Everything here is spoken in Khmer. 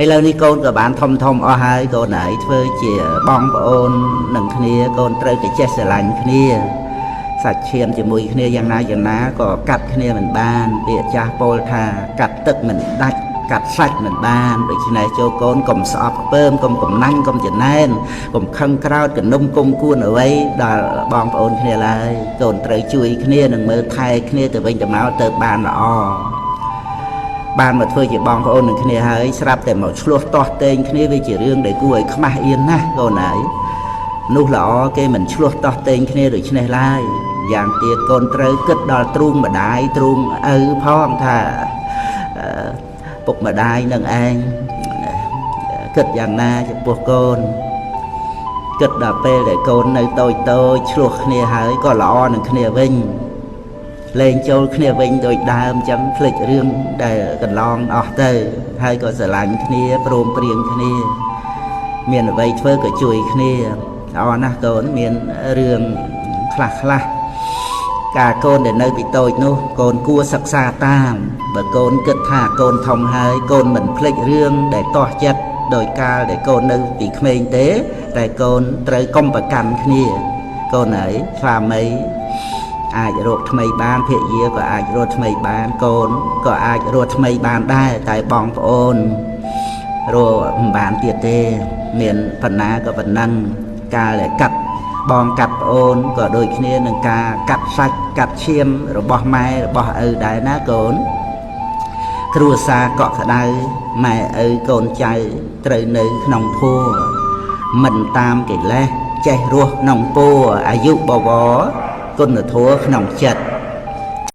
ហើយឥឡូវនេះកូនក៏បានធំអស់ហើយកូនហើយធ្វើជាបងប្អូននឹងគ្នាកូនត្រូវតែចេះស្រឡាញ់គ្នាសាច់ឈាមជាមួយគ្នាយ៉ាងណាក៏កាត់គ្នាមិនបានពាក្យចាស់ពោលថាកាត់ទឹកមិនដាច់កាត់សាច់មិនបានដូច្នេះចូលកូនកុំស្អប់ខ្ពើមកុំកំណាញ់កុំចំណែនកុំខឹងក្រោធកនុំគុំគួនអ្វីដល់បងប្អូនគ្នាឡើយកូនត្រូវជួយគ្នានិងមើលថែគ្នាទៅវិញទៅមកទៅបានល្អបានមកធ្វើជាបងប្អូននឹងគ្នាហើយស្រាប់តែមកឆ្លោះទាស់ទែងគ្នាវាជារឿងដែលគួរឲ្យខ្មាស់អៀនណាស់កូនហើយនោះល្អគេមិនឆ្លោះទាស់ទែងគ្នាដូច្នេះឡើយយ៉ាងទៀតកូនត្រូវគិតដល់ទ្រូងម្ដាយទ្រូងឪផងថាពុកម្ដាយនឹងឯងគិតយ៉ាងណាចំពោះកូនគិតដល់ពេលដែលកូននៅតូចឆ្លោះគ្នាហើយក៏ល្អនឹងគ្នាវិញលែងចូលគ្នាវិញដូចដើមចឹងភ្លេចរឿងដែលកន្លងអស់ទៅហើយក៏ស្រឡាញ់គ្នាព្រមព្រៀងគ្នាមានអ្វីធ្វើក៏ជួយគ្នាល្អណាស់កូនមានរឿងខ្លះការកូនដែលនៅពីតូចនោះកូនគួរសិក្សាតាមបើកូនគិតថាកូនធំហើយកូនមិនភ្លេចរឿងដែលទាស់ចិត្តដោយកាលដែលកូននៅពីក្មេងទេតែកូនត្រូវកុំប្រកាន់គ្នាកូនហើយស្វាមីអាចរកថ្មីបានភរិយាក៏អាចរកថ្មីបានកូនក៏អាចរកថ្មីបានដែរតែបងប្អូនរកមិនបានទៀតទេមានបណ្ណាក៏ប៉ុណ្ណឹងកាលដែលកាត់បងកាត់ប្អូនក៏ដូចគ្នានឹងការកាត់សាច់កាត់ឈាមរបស់ម៉ែរបស់ឪដែរណាកូនគ្រួសារកក់ក្ដៅម៉ែឪកូនចៅត្រូវនៅក្នុងធัวមិនតាមកិលេសចេះរស់ក្នុងពោអាយុបវរគុណធម៌ក្នុងចិត្ត